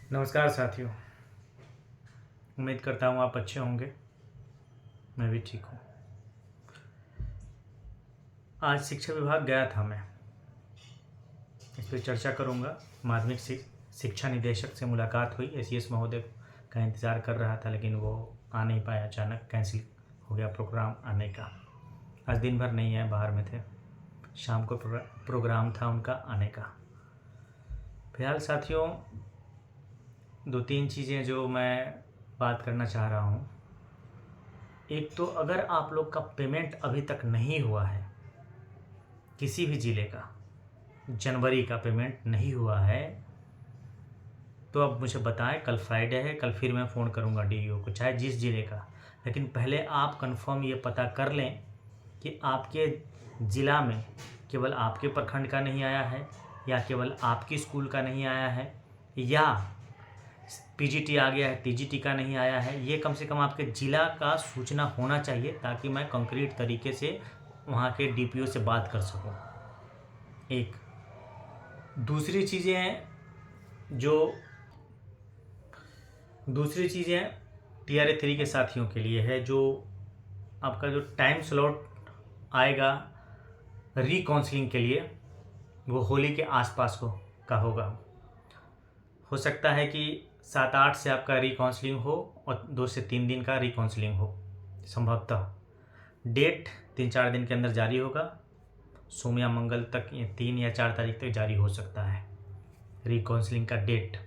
नमस्कार साथियों। उम्मीद करता हूँ आप अच्छे होंगे। मैं भी ठीक हूँ। आज शिक्षा विभाग गया था मैं, इस पर चर्चा करूँगा। माध्यमिक शिक्षा निदेशक से मुलाकात हुई। एसीएस महोदय का इंतज़ार कर रहा था, लेकिन वो आ नहीं पाया, अचानक कैंसिल हो गया प्रोग्राम आने का। आज दिन भर नहीं है, बाहर में थे। शाम को प्रोग्राम था उनका आने का। फिलहाल साथियों, दो तीन चीज़ें जो मैं बात करना चाह रहा हूँ। एक तो अगर आप लोग का पेमेंट अभी तक नहीं हुआ है, किसी भी ज़िले का जनवरी का पेमेंट नहीं हुआ है, तो अब मुझे बताएं। कल फ्राइडे है, कल फिर मैं फ़ोन करूंगा डीईओ को, चाहे जिस ज़िले का। लेकिन पहले आप कंफर्म ये पता कर लें कि आपके ज़िला में केवल आपके प्रखंड का नहीं आया है, या केवल आपकी स्कूल का नहीं आया है, या पीजीटी आ गया है, टीजीटी का नहीं आया है। ये कम से कम आपके ज़िला का सूचना होना चाहिए, ताकि मैं कंक्रीट तरीके से वहाँ के डीपीओ से बात कर सकूँ। एक दूसरी चीज़ें टीआरए 3 के साथियों के लिए है। जो आपका जो टाइम स्लॉट आएगा रिकाउंसलिंग के लिए, वो होली के आसपास का होगा। हो सकता है कि 7-8 से आपका रिकाउंसलिंग हो और 2 से 3 दिन का रिकाउंसलिंग हो। संभवतः डेट 3-4 दिन के अंदर जारी होगा। सोम या मंगल तक, 3 या 4 तारीख तक जारी हो सकता है रिकाउंसलिंग का डेट।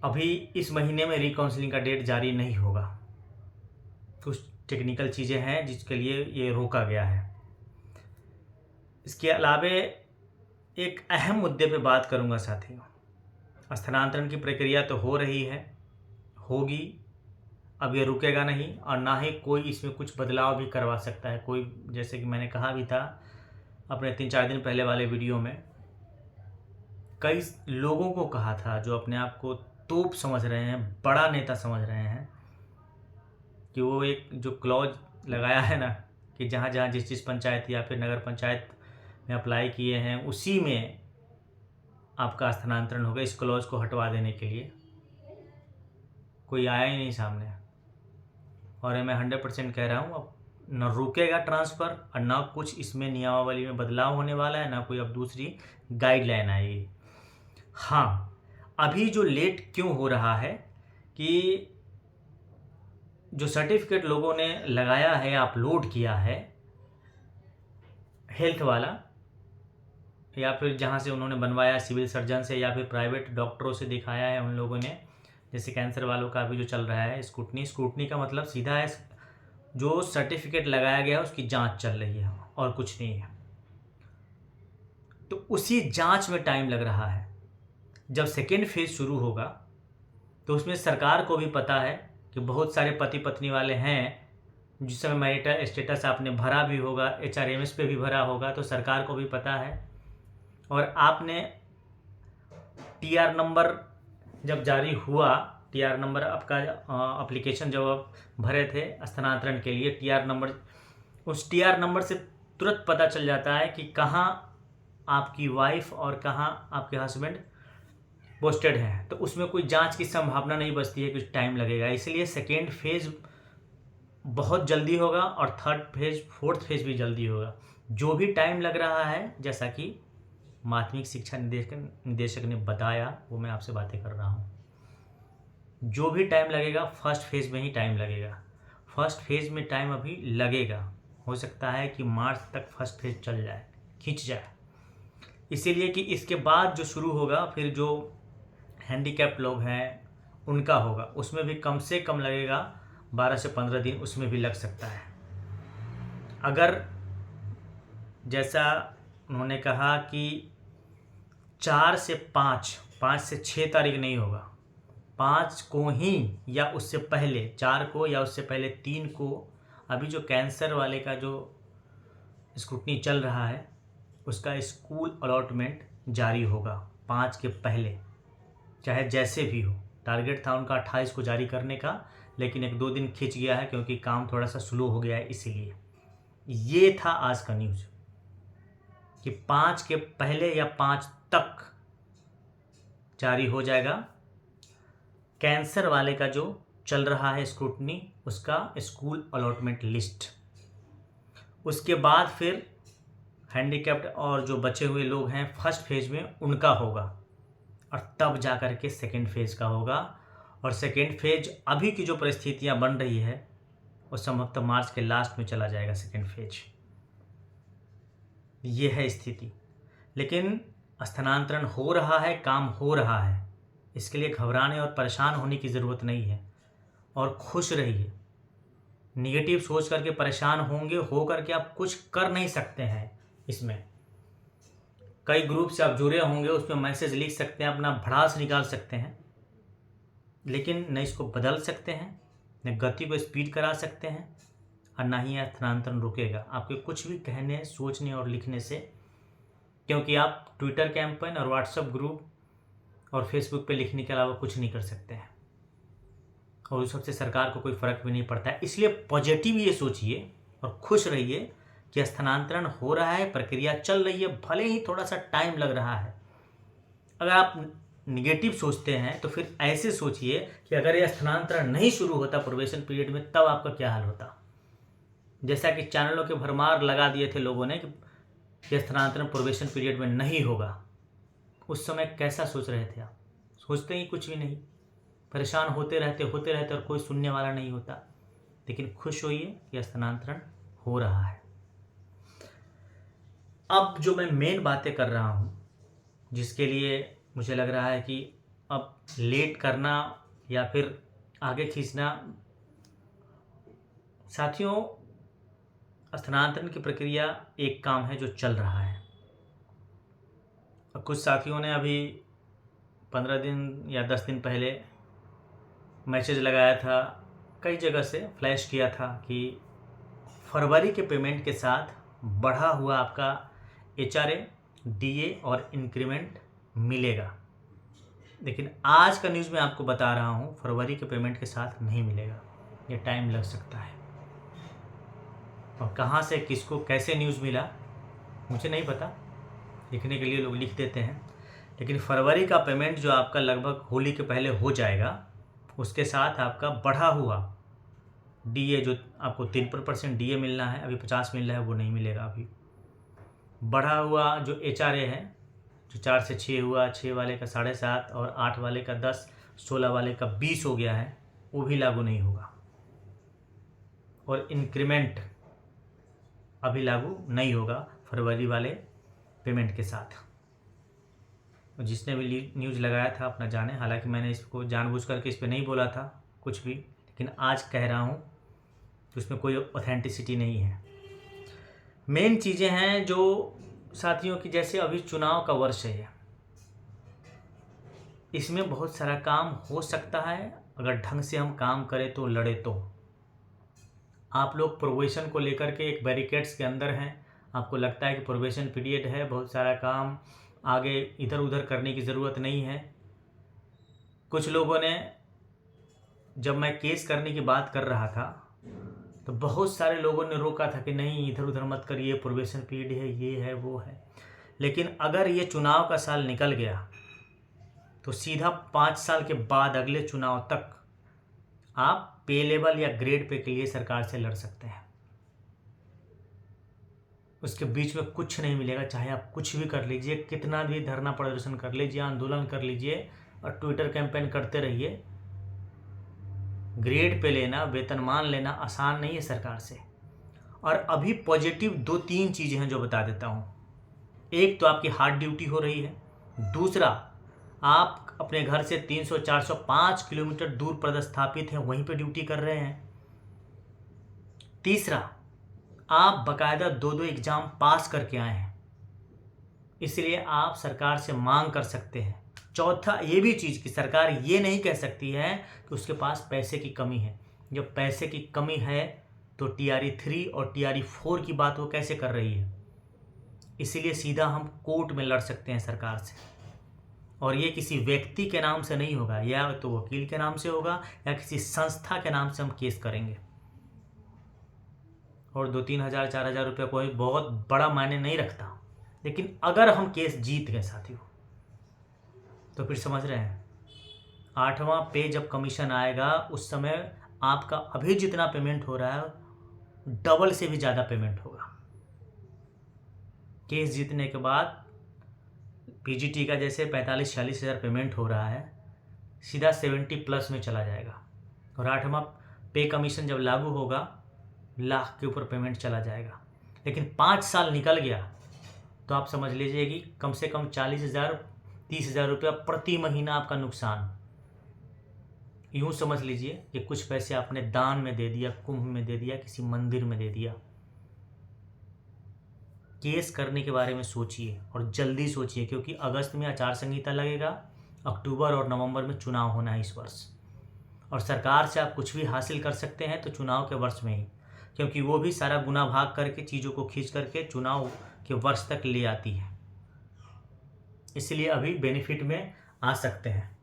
अभी इस महीने में रिकाउंसलिंग का डेट जारी नहीं होगा। कुछ टेक्निकल चीज़ें हैं जिसके लिए ये रोका गया है। इसके अलावे एक अहम मुद्दे पे बात करूंगा साथियों। स्थानांतरण की प्रक्रिया तो हो रही है, होगी, अब ये रुकेगा नहीं, और ना ही कोई इसमें कुछ बदलाव भी करवा सकता है कोई। जैसे कि मैंने कहा भी था अपने 3-4 दिन पहले वाले वीडियो में, कई लोगों को कहा था जो अपने आप को तोप समझ रहे हैं, बड़ा नेता समझ रहे हैं, कि वो एक जो क्लॉज लगाया है ना, कि जहाँ जहाँ जिस पंचायत या फिर नगर पंचायत में अप्लाई किए हैं उसी में आपका स्थानांतरण होगा, इस क्लॉज को हटवा देने के लिए कोई आया ही नहीं सामने। और मैं 100% कह रहा हूँ, अब न रुकेगा ट्रांसफ़र, और न कुछ इसमें नियमावली में बदलाव होने वाला है, ना कोई अब दूसरी गाइडलाइन आएगी। हाँ, अभी जो लेट क्यों हो रहा है कि जो सर्टिफिकेट लोगों ने लगाया है, अपलोड किया है, हेल्थ वाला, या फिर जहाँ से उन्होंने बनवाया, सिविल सर्जन से या फिर प्राइवेट डॉक्टरों से दिखाया है उन लोगों ने। जैसे कैंसर वालों का भी जो चल रहा है स्क्रूटनी का मतलब सीधा है जो सर्टिफिकेट लगाया गया है उसकी जांच चल रही है और कुछ नहीं है। तो उसी जांच में टाइम लग रहा है। जब सेकेंड फेज शुरू होगा तो उसमें सरकार को भी पता है कि बहुत सारे पति पत्नी वाले हैं, जिस समय मैरिटल स्टेटस आपने भरा भी होगा, HRMS पे भी भरा होगा, तो सरकार को भी पता है। और आपने TR नंबर जब जारी हुआ, TR नंबर आपका एप्लीकेशन जब आप भरे थे स्थानांतरण के लिए, TR नंबर, उस TR नंबर से तुरंत पता चल जाता है कि कहाँ आपकी वाइफ और कहाँ आपके हस्बैंड पोस्टेड हैं। तो उसमें कोई जांच की संभावना नहीं बचती है, कुछ टाइम लगेगा। इसलिए सेकेंड फेज बहुत जल्दी होगा और थर्ड फेज, फोर्थ फेज भी जल्दी होगा। जो भी टाइम लग रहा है, जैसा कि माध्यमिक शिक्षा निदेशक ने बताया, वो मैं आपसे बातें कर रहा हूँ। जो भी टाइम लगेगा फर्स्ट फेज में ही टाइम लगेगा। फर्स्ट फेज में टाइम अभी लगेगा, हो सकता है कि मार्च तक फर्स्ट फेज चल जाए, खींच जाए। इसीलिए कि इसके बाद जो शुरू होगा, फिर जो हैंडीकैप लोग हैं उनका होगा, उसमें भी कम से कम लगेगा 12 से 15 दिन, उसमें भी लग सकता है। अगर जैसा उन्होंने कहा कि 4 से 5 से 6 तारीख नहीं होगा, 5 को ही या उससे पहले, 4 को या उससे पहले 3 को, अभी जो कैंसर वाले का जो स्क्रूटनी चल रहा है उसका स्कूल अलॉटमेंट जारी होगा 5 के पहले, चाहे जैसे भी हो। टारगेट था उनका 28 को जारी करने का, लेकिन 1-2 दिन खिंच गया है क्योंकि काम थोड़ा सा स्लो हो गया है। इसीलिए ये था आज का न्यूज़ कि 5 के पहले या 5 तक, जारी हो जाएगा। कैंसर वाले का जो चल रहा है स्क्रूटनी, उसका स्कूल अलॉटमेंट लिस्ट, उसके बाद फिर हैंडीकैप्ड और जो बचे हुए लोग हैं फर्स्ट फेज में उनका होगा, और तब जा कर के सेकेंड फेज का होगा। और सेकेंड फेज अभी की जो परिस्थितियां बन रही है वो संभवतः मार्च के लास्ट में चला जाएगा सेकेंड फेज। ये है स्थिति। लेकिन स्थानांतरण हो रहा है, काम हो रहा है, इसके लिए घबराने और परेशान होने की ज़रूरत नहीं है। और खुश रहिए। निगेटिव सोच करके परेशान होंगे हो करके आप कुछ कर नहीं सकते हैं। इसमें कई ग्रुप से आप जुड़े होंगे, उसमें मैसेज लिख सकते हैं, अपना भड़ास निकाल सकते हैं, लेकिन न इसको बदल सकते हैं, न गति को स्पीड करा सकते हैं, और ना ही यह स्थानांतरण रुकेगा आपके कुछ भी कहने, सोचने और लिखने से। क्योंकि आप ट्विटर कैंपेन और व्हाट्सएप ग्रुप और फेसबुक पे लिखने के अलावा कुछ नहीं कर सकते हैं, और उस सबसे सरकार को कोई फ़र्क भी नहीं पड़ता है। इसलिए पॉजिटिव ये सोचिए और खुश रहिए कि स्थानांतरण हो रहा है, प्रक्रिया चल रही है, भले ही थोड़ा सा टाइम लग रहा है। अगर आप निगेटिव सोचते हैं तो फिर ऐसे सोचिए कि अगर यह स्थानांतरण नहीं शुरू होता प्रोबेशन पीरियड में, तब आपका क्या हाल होता। जैसा कि चैनलों के भरमार लगा दिए थे लोगों ने कि यह स्थानांतरण प्रोबेशन पीरियड में नहीं होगा, उस समय कैसा सोच रहे थे आप? सोचते ही कुछ भी नहीं, परेशान होते रहते और कोई सुनने वाला नहीं होता। लेकिन खुश होइए कि स्थानांतरण हो रहा है। अब जो मैं मेन बातें कर रहा हूँ, जिसके लिए मुझे लग रहा है कि अब लेट करना या फिर आगे खींचना, साथियों स्थानांतरण की प्रक्रिया एक काम है जो चल रहा है। और कुछ साथियों ने अभी 15 दिन या 10 दिन पहले मैसेज लगाया था, कई जगह से फ्लैश किया था कि फरवरी के पेमेंट के साथ बढ़ा हुआ आपका HRA, DA और इंक्रीमेंट मिलेगा। लेकिन आज का न्यूज़ मैं आपको बता रहा हूँ फरवरी के पेमेंट के साथ नहीं मिलेगा, ये टाइम लग सकता है। और कहाँ से किसको कैसे न्यूज़ मिला मुझे नहीं पता, लिखने के लिए लोग लिख देते हैं। लेकिन फरवरी का पेमेंट जो आपका लगभग होली के पहले हो जाएगा, उसके साथ आपका बढ़ा हुआ DA, जो आपको 3% DA मिलना है, अभी 50 मिल रहा है, वो नहीं मिलेगा अभी। बढ़ा हुआ जो HRA है, जो 4 से 6 हुआ, 6 वाले का 7.5 और 8 वाले का 10, 16 वाले का 20 हो गया है, वो भी लागू नहीं होगा। और इंक्रीमेंट अभी लागू नहीं होगा फरवरी वाले पेमेंट के साथ। जिसने भी न्यूज़ लगाया था अपना जाने, हालांकि मैंने इसको जानबूझ करके इस पर नहीं बोला था कुछ भी, लेकिन आज कह रहा हूँ कि उसमें कोई ऑथेंटिसिटी नहीं है। मेन चीज़ें हैं जो साथियों की, जैसे अभी चुनाव का वर्ष है, इसमें बहुत सारा काम हो सकता है अगर ढंग से हम काम करें तो, लड़े तो। आप लोग प्रोबेशन को लेकर के एक बैरिकेड्स के अंदर हैं, आपको लगता है कि प्रोबेशन पीरियड है, बहुत सारा काम आगे इधर उधर करने की ज़रूरत नहीं है। कुछ लोगों ने, जब मैं केस करने की बात कर रहा था तो बहुत सारे लोगों ने रोका था कि नहीं इधर उधर मत करिए, प्रोबेशन पीरियड है, ये है वो है। लेकिन अगर ये चुनाव का साल निकल गया तो सीधा 5 साल के बाद अगले चुनाव तक आप पे लेवल या ग्रेड पे के लिए सरकार से लड़ सकते हैं। उसके बीच में कुछ नहीं मिलेगा, चाहे आप कुछ भी कर लीजिए, कितना भी धरना प्रदर्शन कर लीजिए, आंदोलन कर लीजिए और ट्विटर कैंपेन करते रहिए। ग्रेड पे लेना, वेतनमान लेना आसान नहीं है सरकार से। और अभी पॉजिटिव 2-3 चीज़ें हैं जो बता देता हूँ। एक तो आपकी हार्ड ड्यूटी हो रही है, दूसरा आप अपने घर से 300, 400, 5 किलोमीटर दूर पदस्थापित हैं, वहीं पे ड्यूटी कर रहे हैं। तीसरा, आप बकायदा 2-2 एग्ज़ाम पास करके आए हैं, इसलिए आप सरकार से मांग कर सकते हैं। चौथा ये भी चीज़ कि सरकार ये नहीं कह सकती है कि उसके पास पैसे की कमी है। जब पैसे की कमी है तो TRE 3 और TRE 4 की बात वो कैसे कर रही है? इसीलिए सीधा हम कोर्ट में लड़ सकते हैं सरकार से, और ये किसी व्यक्ति के नाम से नहीं होगा, या तो वकील के नाम से होगा या किसी संस्था के नाम से हम केस करेंगे। और 2-3 हज़ार 4 हज़ार रुपये कोई बहुत बड़ा मायने नहीं रखता, लेकिन अगर हम केस जीत गए साथियों, तो फिर समझ रहे हैं, 8वां पे जब कमीशन आएगा उस समय आपका अभी जितना पेमेंट हो रहा है डबल से भी ज़्यादा पेमेंट होगा। केस जीतने के बाद पीजीटी का जैसे 45-46 हज़ार पेमेंट हो रहा है, सीधा 70+ में चला जाएगा। और 8वां पे कमीशन जब लागू होगा, लाख के ऊपर पेमेंट चला जाएगा। लेकिन 5 साल निकल गया तो आप समझ लीजिए कि कम से कम 40,000-30,000 रुपया प्रति महीना आपका नुकसान। यूँ समझ लीजिए कि कुछ पैसे आपने दान में दे दिया, कुंभ में दे दिया, किसी मंदिर में दे दिया। केस करने के बारे में सोचिए और जल्दी सोचिए, क्योंकि अगस्त में आचार संहिता लगेगा, अक्टूबर और नवंबर में चुनाव होना है इस वर्ष। और सरकार से आप कुछ भी हासिल कर सकते हैं तो चुनाव के वर्ष में ही, क्योंकि वो भी सारा गुना भाग करके चीज़ों को खींच करके चुनाव के वर्ष तक ले आती है। इसलिए अभी बेनिफिट में आ सकते हैं,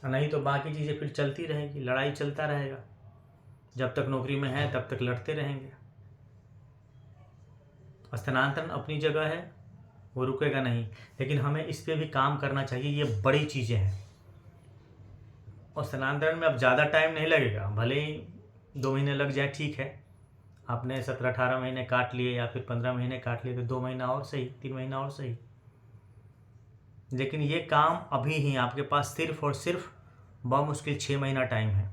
नहीं तो बाकी चीज़ें फिर चलती रहेगी, लड़ाई चलता रहेगा। जब तक नौकरी में है तब तक लड़ते रहेंगे। स्थानांतरण अपनी जगह है, वो रुकेगा नहीं, लेकिन हमें इस पर भी काम करना चाहिए। ये बड़ी चीज़ें हैं और स्थानांतरण में अब ज़्यादा टाइम नहीं लगेगा, भले ही 2 महीने लग जाए, ठीक है। आपने 17-18 महीने काट लिए या फिर 15 महीने काट लिए तो 2 महीना और सही, 3 महीना और सही। लेकिन ये काम अभी ही आपके पास सिर्फ और सिर्फ बमुश्किल 6 महीना टाइम है।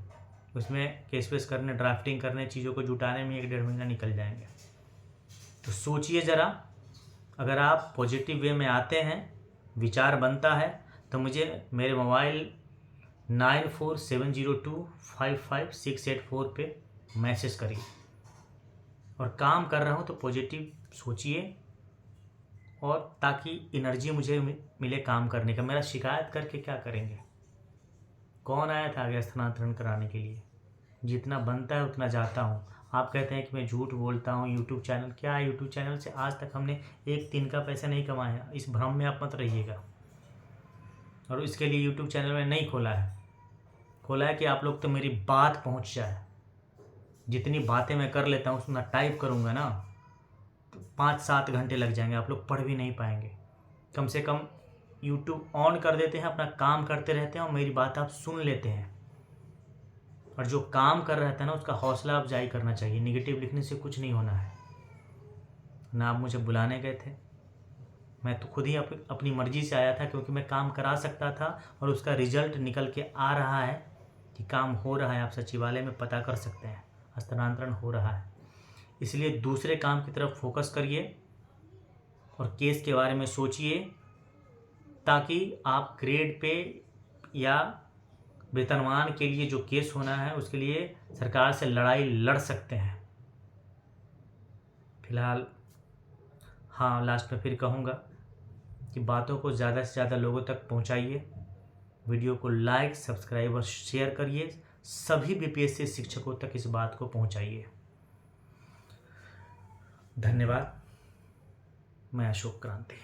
उसमें केस वेस करने, ड्राफ्टिंग करने, चीज़ों को जुटाने में 1-1.5 महीना निकल जाएंगे। तो सोचिए ज़रा, अगर आप पॉजिटिव वे में आते हैं, विचार बनता है, तो मुझे मेरे मोबाइल 9470255684 पे मैसेज करिए। और काम कर रहा हूँ तो पॉजिटिव सोचिए, और ताकि एनर्जी मुझे मिले काम करने का। मेरा शिकायत करके क्या करेंगे? कौन आया था आगे स्थानांतरण कराने के लिए? जितना बनता है उतना जाता हूँ। आप कहते हैं कि मैं झूठ बोलता हूँ, यूट्यूब चैनल क्या है? यूट्यूब चैनल से आज तक हमने 1 दिन का पैसा नहीं कमाया, इस भ्रम में आप मत रहिएगा। और इसके लिए यूट्यूब चैनल में नहीं खोला है, खोला है कि आप लोग तो मेरी बात पहुँच जाए। जितनी बातें मैं कर लेता हूँ उतना टाइप करूँगा ना तो 5-7 घंटे लग जाएंगे, आप लोग पढ़ भी नहीं पाएंगे। कम से कम यूट्यूब ऑन कर देते हैं, अपना काम करते रहते हैं और मेरी बात आप सुन लेते हैं। और जो काम कर रहा था ना उसका हौसला अफजाई करना चाहिए। निगेटिव लिखने से कुछ नहीं होना है ना। आप मुझे बुलाने गए थे, मैं तो खुद ही अपनी मर्जी से आया था, क्योंकि मैं काम करा सकता था और उसका रिजल्ट निकल के आ रहा है कि काम हो रहा है। आप सचिवालय में पता कर सकते हैं, हस्तांतरण हो रहा है। इसलिए दूसरे काम की तरफ फोकस करिए और केस के बारे में सोचिए, ताकि आप ग्रेड पे या वेतनमान के लिए जो केस होना है उसके लिए सरकार से लड़ाई लड़ सकते हैं। फिलहाल हाँ, लास्ट में फिर कहूँगा कि बातों को ज़्यादा से ज़्यादा लोगों तक पहुँचाइए। वीडियो को लाइक, सब्सक्राइब और शेयर करिए। सभी बीपीएससी शिक्षकों तक इस बात को पहुँचाइए। धन्यवाद। मैं अशोक क्रांति।